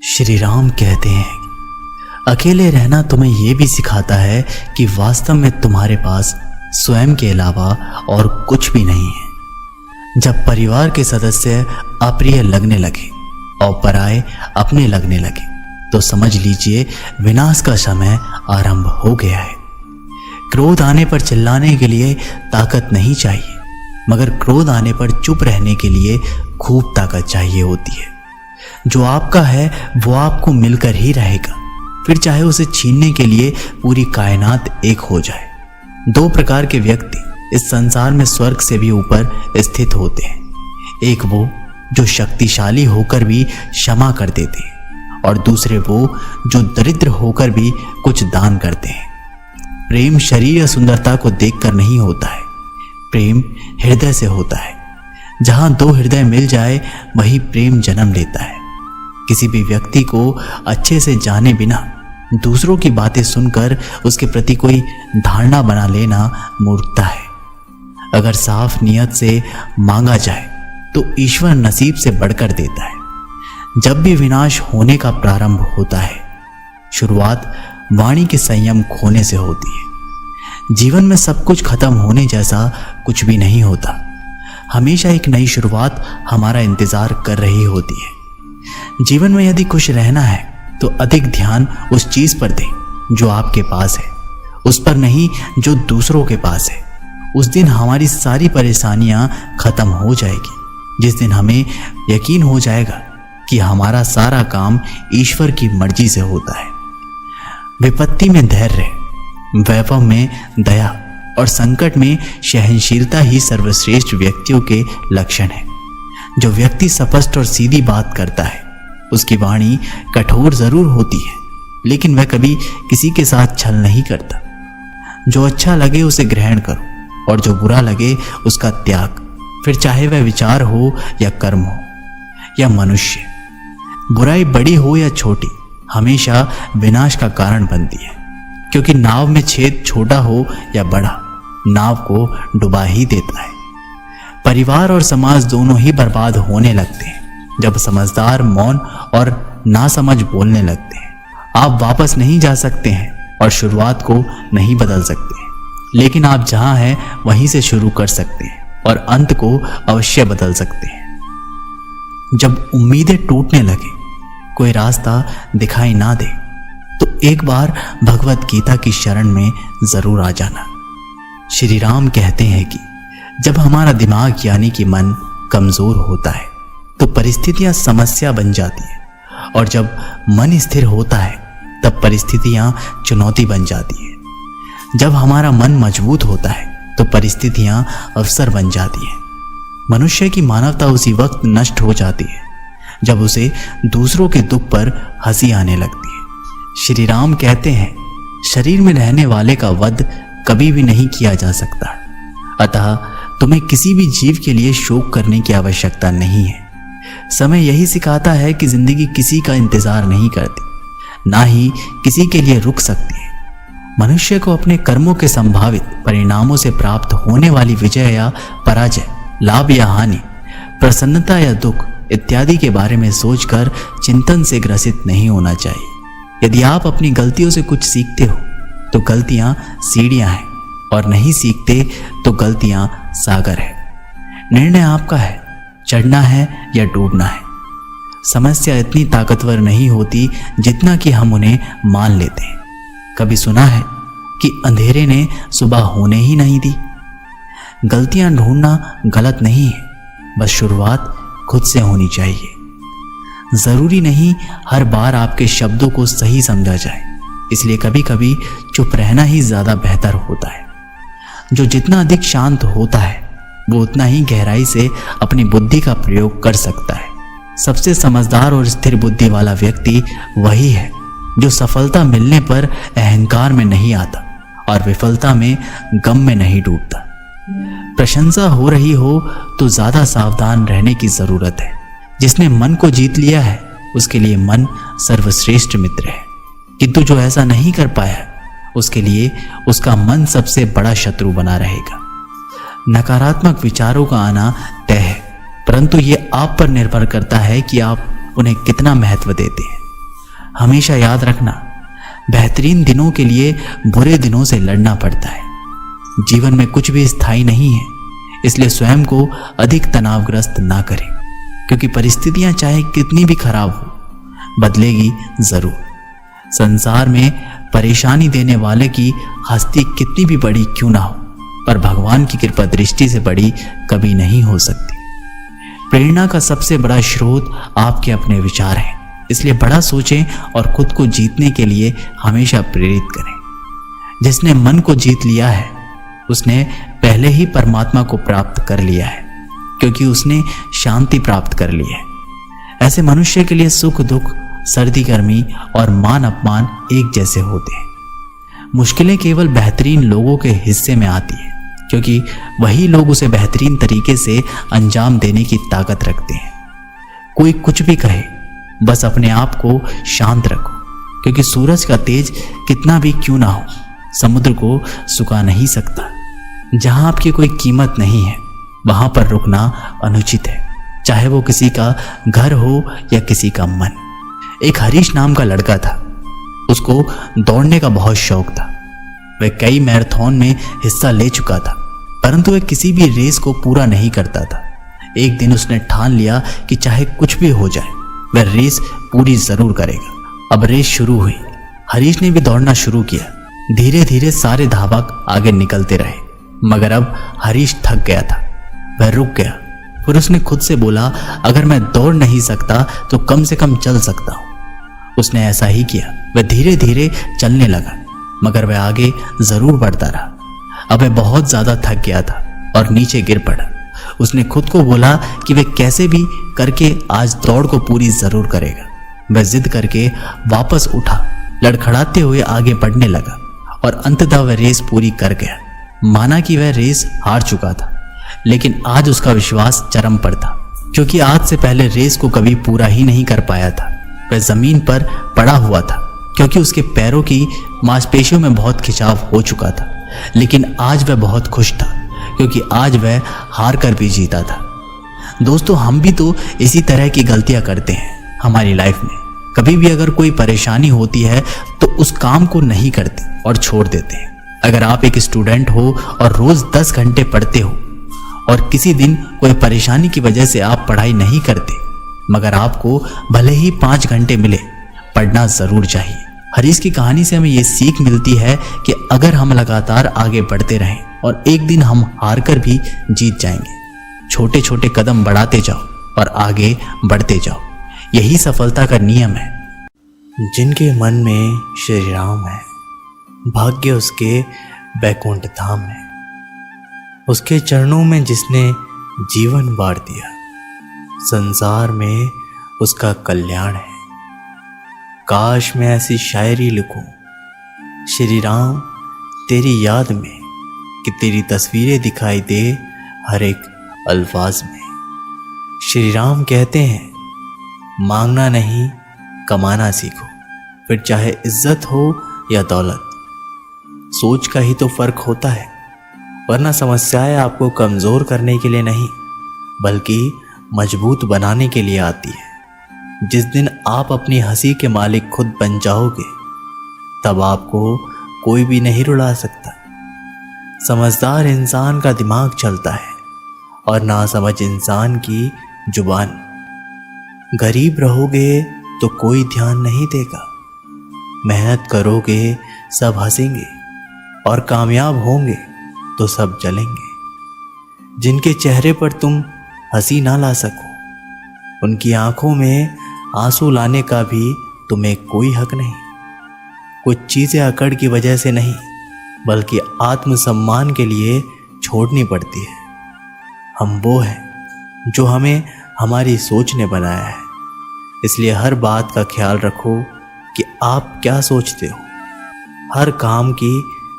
श्री राम कहते हैं, अकेले रहना तुम्हें यह भी सिखाता है कि वास्तव में तुम्हारे पास स्वयं के अलावा और कुछ भी नहीं है। जब परिवार के सदस्य अप्रिय लगने लगे और पराये अपने लगने लगे तो समझ लीजिए विनाश का समय आरंभ हो गया है। क्रोध आने पर चिल्लाने के लिए ताकत नहीं चाहिए, मगर क्रोध आने पर चुप रहने के लिए खूब ताकत चाहिए होती है। जो आपका है वो आपको मिलकर ही रहेगा, फिर चाहे उसे छीनने के लिए पूरी कायनात एक हो जाए। दो प्रकार के व्यक्ति इस संसार में स्वर्ग से भी ऊपर स्थित होते हैं। एक वो जो शक्तिशाली होकर भी क्षमा कर देते हैं, और दूसरे वो जो दरिद्र होकर भी कुछ दान करते हैं। प्रेम शरीर या सुंदरता को देखकर नहीं होता है, प्रेम हृदय से होता है। जहां दो हृदय मिल जाए वही प्रेम जन्म लेता है। किसी भी व्यक्ति को अच्छे से जाने बिना दूसरों की बातें सुनकर उसके प्रति कोई धारणा बना लेना मूर्खता है। अगर साफ नियत से मांगा जाए तो ईश्वर नसीब से बढ़कर देता है। जब भी विनाश होने का प्रारंभ होता है, शुरुआत वाणी के संयम खोने से होती है। जीवन में सब कुछ खत्म होने जैसा कुछ भी नहीं होता। हमेशा एक नई शुरुआत हमारा इंतजार कर रही होती है। जीवन में यदि खुश रहना है तो अधिक ध्यान उस चीज पर दें जो आपके पास है, उस पर नहीं जो दूसरों के पास है। उस दिन हमारी सारी परेशानियां खत्म हो जाएगी, जिस दिन हमें यकीन हो जाएगा कि हमारा सारा काम ईश्वर की मर्जी से होता है। विपत्ति में धैर्य, वैभव में दया और संकट में सहनशीलता ही सर्वश्रेष्ठ व्यक्तियों के लक्षण है। जो व्यक्ति स्पष्ट और सीधी बात करता है उसकी वाणी कठोर जरूर होती है, लेकिन वह कभी किसी के साथ छल नहीं करता। जो अच्छा लगे उसे ग्रहण करो और जो बुरा लगे उसका त्याग, फिर चाहे वह विचार हो या कर्म हो या मनुष्य। बुराई बड़ी हो या छोटी हमेशा विनाश का कारण बनती है, क्योंकि नाव में छेद छोटा हो या बड़ा नाव को डुबा ही देता है। परिवार और समाज दोनों ही बर्बाद होने लगते हैं जब समझदार मौन और नासमझ बोलने लगते हैं। आप वापस नहीं जा सकते हैं और शुरुआत को नहीं बदल सकते हैं, लेकिन आप जहां हैं वहीं से शुरू कर सकते हैं और अंत को अवश्य बदल सकते हैं। जब उम्मीदें टूटने लगे, कोई रास्ता दिखाई ना दे, तो एक बार भगवत गीता की शरण में जरूर आ जाना। श्री राम कहते हैं कि जब हमारा दिमाग यानी कि मन कमजोर होता है तो परिस्थितियां समस्या बन जाती है, और जब मन स्थिर होता है तब परिस्थितियां चुनौती बन जाती है। जब हमारा मन मजबूत होता है तो परिस्थितियां अवसर बन जाती हैं। मनुष्य की मानवता उसी वक्त नष्ट हो जाती है जब उसे दूसरों के दुख पर हंसी आने लगती है। श्री राम कहते हैं, शरीर में रहने वाले का वध कभी भी नहीं किया जा सकता, अतः तुम्हें किसी भी जीव के लिए शोक करने की आवश्यकता नहीं है। समय यही सिखाता है कि जिंदगी किसी का इंतजार नहीं करती, ना ही किसी के लिए रुक सकती है। मनुष्य को अपने कर्मों के संभावित परिणामों से प्राप्त होने वाली विजय या पराजय, लाभ या हानि, प्रसन्नता या दुख इत्यादि के बारे में सोचकर चिंतन से ग्रसित नहीं होना चाहिए। यदि आप अपनी गलतियों से कुछ सीखते हो तो गलतियां सीढ़ियां हैं, और नहीं सीखते तो गलतियां सागर है। निर्णय आपका है, चढ़ना है या डूबना है। समस्या इतनी ताकतवर नहीं होती जितना कि हम उन्हें मान लेते हैं। कभी सुना है कि अंधेरे ने सुबह होने ही नहीं दी? गलतियां ढूंढना गलत नहीं है, बस शुरुआत खुद से होनी चाहिए। जरूरी नहीं हर बार आपके शब्दों को सही समझा जाए, इसलिए कभी कभी चुप रहना ही ज्यादा बेहतर होता है। जो जितना अधिक शांत होता है वो उतना ही गहराई से अपनी बुद्धि का प्रयोग कर सकता है। सबसे समझदार और स्थिर बुद्धि वाला व्यक्ति वही है जो सफलता मिलने पर अहंकार में नहीं आता और विफलता में गम में नहीं डूबता। प्रशंसा हो रही हो तो ज्यादा सावधान रहने की जरूरत है। जिसने मन को जीत लिया है उसके लिए मन सर्वश्रेष्ठ मित्र है, किंतु जो ऐसा नहीं कर पाया उसके लिए उसका मन सबसे बड़ा शत्रु बना रहेगा। नकारात्मक विचारों का आना तय है, परंतु ये आप पर निर्भर करता है कि आप उन्हें कितना महत्व देते हैं। हमेशा याद रखना, बेहतरीन दिनों के लिए बुरे दिनों से लड़ना पड़ता है। जीवन में कुछ भी स्थायी नहीं है, इसलिए स्वयं को अधिक तनावग्रस्त ना करें, क्योंकि परिस्थितियां चाहे कितनी भी खराब हो, बदलेगी जरूर। संसार में परेशानी देने वाले की हस्ती कितनी भी बड़ी क्यों ना हो, पर भगवान की कृपा दृष्टि से बड़ी कभी नहीं हो सकती। प्रेरणा का सबसे बड़ा स्रोत आपके अपने विचार हैं, इसलिए बड़ा सोचें और खुद को जीतने के लिए हमेशा प्रेरित करें। जिसने मन को जीत लिया है उसने पहले ही परमात्मा को प्राप्त कर लिया है, क्योंकि उसने शांति प्राप्त कर ली है। ऐसे मनुष्य के लिए सुख दुख, सर्दी गर्मी और मान अपमान एक जैसे होते हैं। मुश्किलें केवल बेहतरीन लोगों के हिस्से में आती हैं, क्योंकि वही लोग उसे बेहतरीन तरीके से अंजाम देने की ताकत रखते हैं। कोई कुछ भी कहे, बस अपने आप को शांत रखो, क्योंकि सूरज का तेज कितना भी क्यों ना हो, समुद्र को सुखा नहीं सकता। जहां आपकी कोई कीमत नहीं है वहां पर रुकना अनुचित है, चाहे वो किसी का घर हो या किसी का मन। एक हरीश नाम का लड़का था, उसको दौड़ने का बहुत शौक था। वह कई मैराथन में हिस्सा ले चुका था, परंतु वह किसी भी रेस को पूरा नहीं करता था। एक दिन उसने ठान लिया कि चाहे कुछ भी हो जाए वह रेस पूरी जरूर करेगा। अब रेस शुरू हुई, हरीश ने भी दौड़ना शुरू किया। धीरे धीरे सारे धावक आगे निकलते रहे, मगर अब हरीश थक गया था, वह रुक गया। फिर उसने खुद से बोला, अगर मैं दौड़ नहीं सकता तो कम से कम चल सकता हूं। उसने ऐसा ही किया, वह धीरे धीरे चलने लगा, मगर वह आगे जरूर बढ़ता रहा। अब वह बहुत ज्यादा थक गया था और नीचे गिर पड़ा। उसने खुद को बोला कि वह कैसे भी करके आज दौड़ को पूरी जरूर करेगा। वह जिद करके वापस उठा, लड़खड़ाते हुए आगे बढ़ने लगा और अंततः वह रेस पूरी कर गया। माना कि वह रेस हार चुका था, लेकिन आज उसका विश्वास चरम पर था, क्योंकि आज से पहले रेस को कभी पूरा ही नहीं कर पाया था। वह जमीन पर पड़ा हुआ था, क्योंकि उसके पैरों की मांसपेशियों में बहुत खिंचाव हो चुका था। लेकिन आज वह बहुत खुश था, क्योंकि आज वह हार कर भी जीता था। दोस्तों, हम भी तो इसी तरह की गलतियां करते हैं हमारी लाइफ में। कभी भी अगर कोई परेशानी होती है तो उस काम को नहीं करते और छोड़ देते हैं। अगर आप एक स्टूडेंट हो और रोज 10 घंटे पढ़ते हो और किसी दिन कोई परेशानी की वजह से आप पढ़ाई नहीं करते, मगर आपको भले ही 5 घंटे मिले, पढ़ना जरूर चाहिए। हरीश की कहानी से हमें ये सीख मिलती है कि अगर हम लगातार आगे बढ़ते रहें और एक दिन हम हार कर भी जीत जाएंगे। छोटे छोटे कदम बढ़ाते जाओ और आगे बढ़ते जाओ, यही सफलता का नियम है। जिनके मन में श्री राम है, भाग्य उसके बैकुंठ धाम है। उसके चरणों में जिसने जीवन बार दिया, संसार में उसका कल्याण है। काश मैं ऐसी शायरी लिखूं, श्री राम तेरी याद में, कि तेरी तस्वीरें दिखाई दे हर एक अल्फाज में। श्री राम कहते हैं, मांगना नहीं कमाना सीखो, फिर चाहे इज्जत हो या दौलत। सोच का ही तो फर्क होता है, वरना समस्याएं आपको कमजोर करने के लिए नहीं बल्कि मजबूत बनाने के लिए आती है। जिस दिन आप अपनी हंसी के मालिक खुद बन जाओगे, तब आपको कोई भी नहीं रुला सकता। समझदार इंसान का दिमाग चलता है और नासमझ इंसान की जुबान। गरीब रहोगे तो कोई ध्यान नहीं देगा, मेहनत करोगे सब हंसेंगे और कामयाब होंगे तो सब जलेंगे। जिनके चेहरे पर तुम हंसी ना ला सको, उनकी आंखों में आंसू लाने का भी तुम्हें कोई हक नहीं। कुछ चीजें अकड़ की वजह से नहीं बल्कि आत्मसम्मान के लिए छोड़नी पड़ती है। हम वो हैं जो हमें हमारी सोच ने बनाया है, इसलिए हर बात का ख्याल रखो कि आप क्या सोचते हो। हर काम की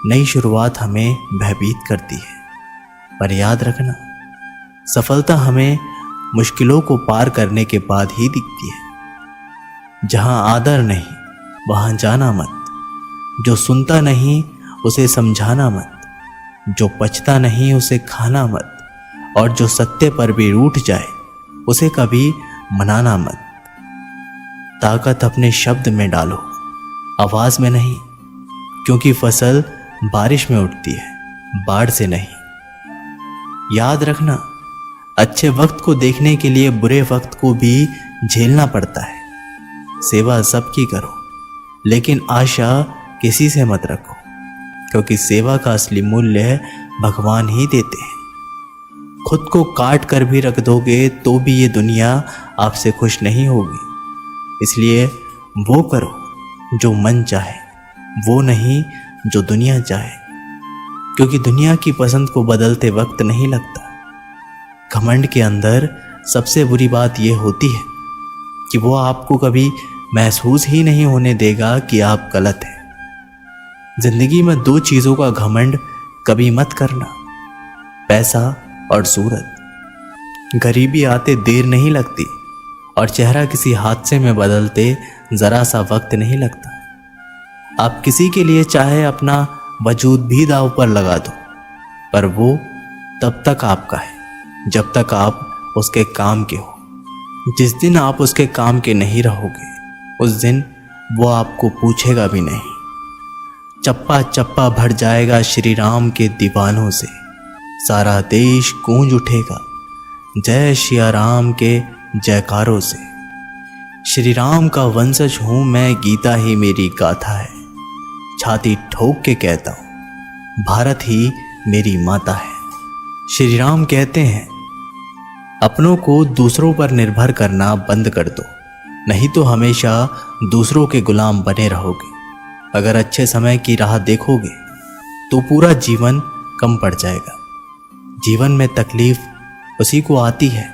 नई शुरुआत हमें भयभीत करती है, पर याद रखना, सफलता हमें मुश्किलों को पार करने के बाद ही दिखती है। जहां आदर नहीं वहां जाना मत, जो सुनता नहीं उसे समझाना मत, जो पचता नहीं उसे खाना मत, और जो सत्य पर भी रूठ जाए उसे कभी मनाना मत। ताकत अपने शब्द में डालो, आवाज में नहीं, क्योंकि फसल बारिश में उठती है, बाढ़ से नहीं। याद रखना, अच्छे वक्त को देखने के लिए बुरे वक्त को भी झेलना पड़ता है। सेवा सबकी करो, लेकिन आशा किसी से मत रखो, क्योंकि सेवा का असली मूल्य भगवान ही देते हैं। खुद को काट कर भी रख दोगे तो भी ये दुनिया आपसे खुश नहीं होगी। इसलिए वो करो जो मन चाहे, वो नहीं जो दुनिया चाहे, क्योंकि दुनिया की पसंद को बदलते वक्त नहीं लगता। घमंड के अंदर सबसे बुरी बात यह होती है कि वो आपको कभी महसूस ही नहीं होने देगा कि आप गलत हैं। जिंदगी में दो चीज़ों का घमंड कभी मत करना, पैसा और सूरत। गरीबी आते देर नहीं लगती और चेहरा किसी हादसे में बदलते जरा सा वक्त नहीं लगता। आप किसी के लिए चाहे अपना वजूद भी दांव पर लगा दो, पर वो तब तक आपका है जब तक आप उसके काम के हो। जिस दिन आप उसके काम के नहीं रहोगे, उस दिन वो आपको पूछेगा भी नहीं। चप्पा चप्पा भर जाएगा श्री राम के दीवानों से, सारा देश गूंज उठेगा जय श्री राम के जयकारों से। श्री राम का वंशज हूं मैं, गीता ही मेरी गाथा है। छाती ठोक के कहता हूं, भारत ही मेरी माता है। श्री राम कहते हैं, अपनों को दूसरों पर निर्भर करना बंद कर दो, नहीं तो हमेशा दूसरों के गुलाम बने रहोगे। अगर अच्छे समय की राह देखोगे तो पूरा जीवन कम पड़ जाएगा। जीवन में तकलीफ उसी को आती है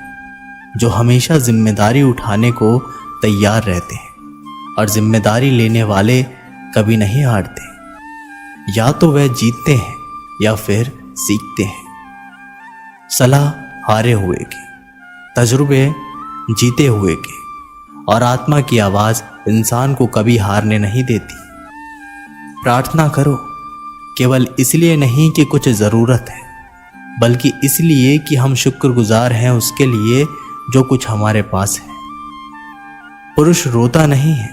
जो हमेशा जिम्मेदारी उठाने को तैयार रहते हैं, और जिम्मेदारी लेने वाले कभी नहीं हारते। या तो वह जीतते हैं या फिर सीखते हैं। सलाह हारे हुए की, तजुर्बे जीते हुए के, और आत्मा की आवाज इंसान को कभी हारने नहीं देती। प्रार्थना करो, केवल इसलिए नहीं कि कुछ ज़रूरत है, बल्कि इसलिए कि हम शुक्रगुजार हैं उसके लिए जो कुछ हमारे पास है। पुरुष रोता नहीं है,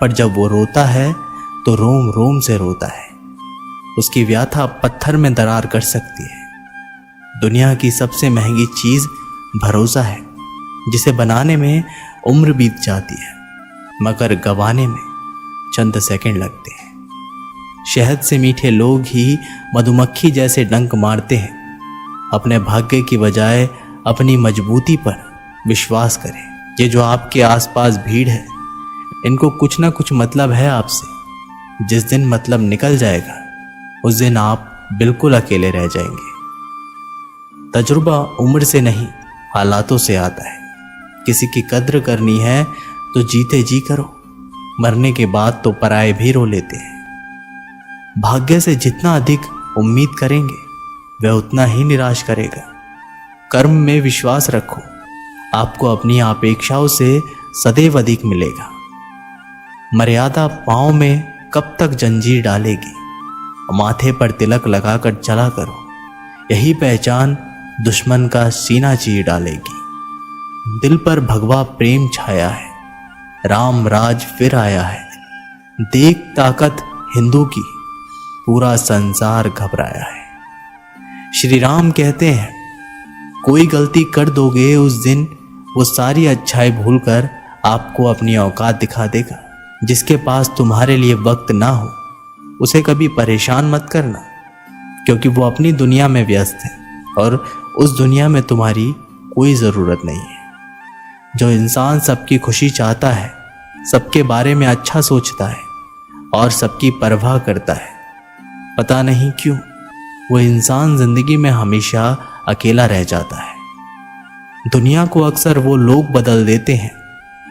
पर जब वो रोता है तो रोम रोम से रोता है। उसकी व्याथा पत्थर में दरार कर सकती है। दुनिया की सबसे महंगी चीज भरोसा है, जिसे बनाने में उम्र बीत जाती है, मगर गंवाने में चंद सेकंड लगते हैं। शहद से मीठे लोग ही मधुमक्खी जैसे डंक मारते हैं। अपने भाग्य की बजाय अपनी मजबूती पर विश्वास करें। ये जो आपके आसपास भीड़ है, इनको कुछ ना कुछ मतलब है आपसे। जिस दिन मतलब निकल जाएगा, उस दिन आप बिल्कुल अकेले रह जाएंगे। तजुर्बा उम्र से नहीं, हालातों से आता है। किसी की कद्र करनी है तो जीते जी करो, मरने के बाद तो पराये भी रो लेते हैं। भाग्य से जितना अधिक उम्मीद करेंगे, वह उतना ही निराश करेगा। कर्म में विश्वास रखो, आपको अपनी अपेक्षाओं से सदैव अधिक मिलेगा। मर्यादा पांव में कब तक जंजीर डालेगी? माथे पर तिलक लगाकर चला करो, यही पहचान दुश्मन का सीना चीर डालेगी। दिल पर भगवा प्रेम छाया है, राम राज फिर आया है। देख ताकत हिंदू की, पूरा संसार घबराया है। श्री राम कहते हैं, कोई गलती कर दोगे उस दिन वो सारी अच्छाई भूलकर आपको अपनी औकात दिखा देगा। जिसके पास तुम्हारे लिए वक्त ना हो, उसे कभी परेशान मत करना, क्योंकि वो अपनी दुनिया में व्यस्त है और उस दुनिया में तुम्हारी कोई ज़रूरत नहीं है। जो इंसान सबकी खुशी चाहता है, सबके बारे में अच्छा सोचता है और सबकी परवाह करता है, पता नहीं क्यों वो इंसान जिंदगी में हमेशा अकेला रह जाता है। दुनिया को अक्सर वो लोग बदल देते हैं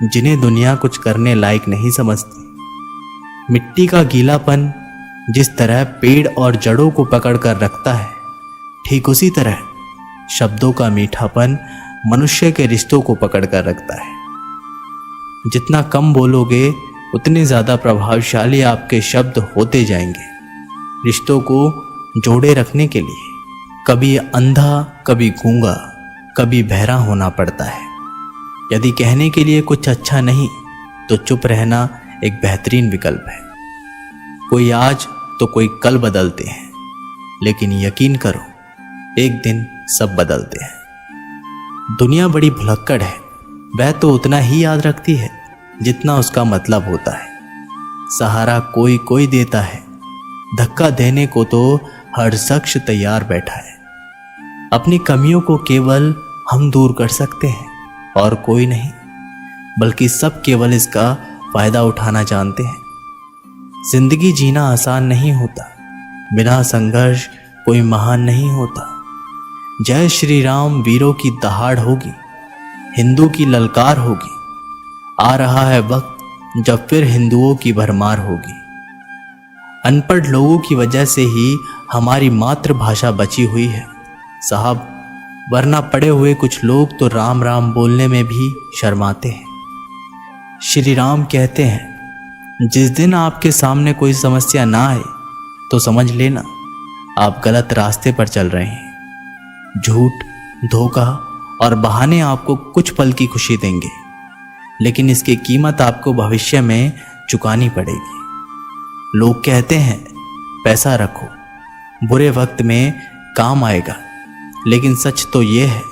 जिन्हें दुनिया कुछ करने लायक नहीं समझती। मिट्टी का गीलापन जिस तरह पेड़ और जड़ों को पकड़ कर रखता है, ठीक उसी तरह शब्दों का मीठापन मनुष्य के रिश्तों को पकड़ कर रखता है। जितना कम बोलोगे, उतने ज़्यादा प्रभावशाली आपके शब्द होते जाएंगे। रिश्तों को जोड़े रखने के लिए कभी अंधा, कभी गूंगा, कभी बहरा होना पड़ता है। यदि कहने के लिए कुछ अच्छा नहीं, तो चुप रहना एक बेहतरीन विकल्प है। कोई आज तो कोई कल बदलते हैं, लेकिन यकीन करो एक दिन सब बदलते हैं। दुनिया बड़ी भुलक्कड़ है, वह तो उतना ही याद रखती है जितना उसका मतलब होता है। सहारा कोई कोई देता है, धक्का देने को तो हर शख्स तैयार बैठा है। अपनी कमियों को केवल हम दूर कर सकते हैं और कोई नहीं, बल्कि सब केवल इसका फायदा उठाना जानते हैं। जिंदगी जीना आसान नहीं होता, बिना संघर्ष कोई महान नहीं होता। जय श्री राम वीरों की दहाड़ होगी, हिंदू की ललकार होगी। आ रहा है वक्त जब फिर हिंदुओं की भरमार होगी। अनपढ़ लोगों की वजह से ही हमारी मातृभाषा बची हुई है साहब, वरना पढ़े हुए कुछ लोग तो राम राम बोलने में भी शर्माते हैं। श्री राम कहते हैं, जिस दिन आपके सामने कोई समस्या ना आए तो समझ लेना आप गलत रास्ते पर चल रहे हैं। झूठ, धोखा और बहाने आपको कुछ पल की खुशी देंगे, लेकिन इसकी कीमत आपको भविष्य में चुकानी पड़ेगी। लोग कहते हैं पैसा रखो, बुरे वक्त में काम आएगा, लेकिन सच तो ये है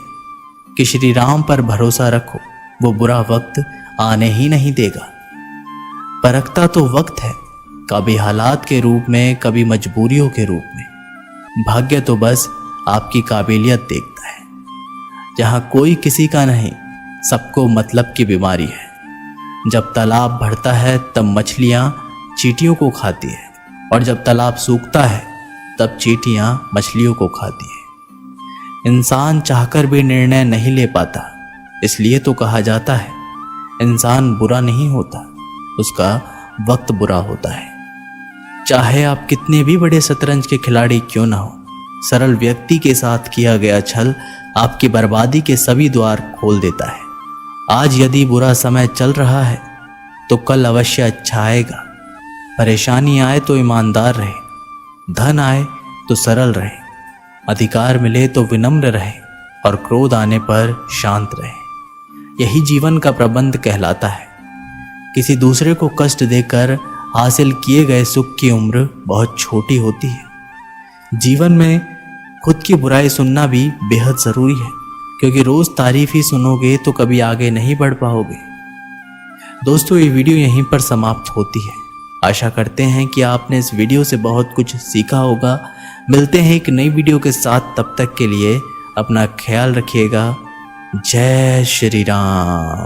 कि श्री राम पर भरोसा रखो, वो बुरा वक्त आने ही नहीं देगा। परखता तो वक्त है, कभी हालात के रूप में, कभी मजबूरियों के रूप में। भाग्य तो बस आपकी काबिलियत देखता है। जहां कोई किसी का नहीं, सबको मतलब की बीमारी है। जब तालाब बढ़ता है तब मछलियां चींटियों को खाती है, और जब तालाब सूखता है तब चींटियां मछलियों को खाती है। इंसान चाहकर भी निर्णय नहीं ले पाता, इसलिए तो कहा जाता है इंसान बुरा नहीं होता, उसका वक्त बुरा होता है। चाहे आप कितने भी बड़े शतरंज के खिलाड़ी क्यों ना हो, सरल व्यक्ति के साथ किया गया छल आपकी बर्बादी के सभी द्वार खोल देता है। आज यदि बुरा समय चल रहा है तो कल अवश्य अच्छा आएगा। परेशानी आए तो ईमानदार रहे, धन आए तो सरल रहे, अधिकार मिले तो विनम्र रहे, और क्रोध आने पर शांत रहे। यही जीवन का प्रबंध कहलाता है। किसी दूसरे को कष्ट देकर हासिल किए गए सुख की उम्र बहुत छोटी होती है। जीवन में खुद की बुराई सुनना भी बेहद ज़रूरी है, क्योंकि रोज़ तारीफ ही सुनोगे तो कभी आगे नहीं बढ़ पाओगे। दोस्तों, ये वीडियो यहीं पर समाप्त होती है। आशा करते हैं कि आपने इस वीडियो से बहुत कुछ सीखा होगा। मिलते हैं एक नई वीडियो के साथ, तब तक के लिए अपना ख्याल रखिएगा। जय श्री राम।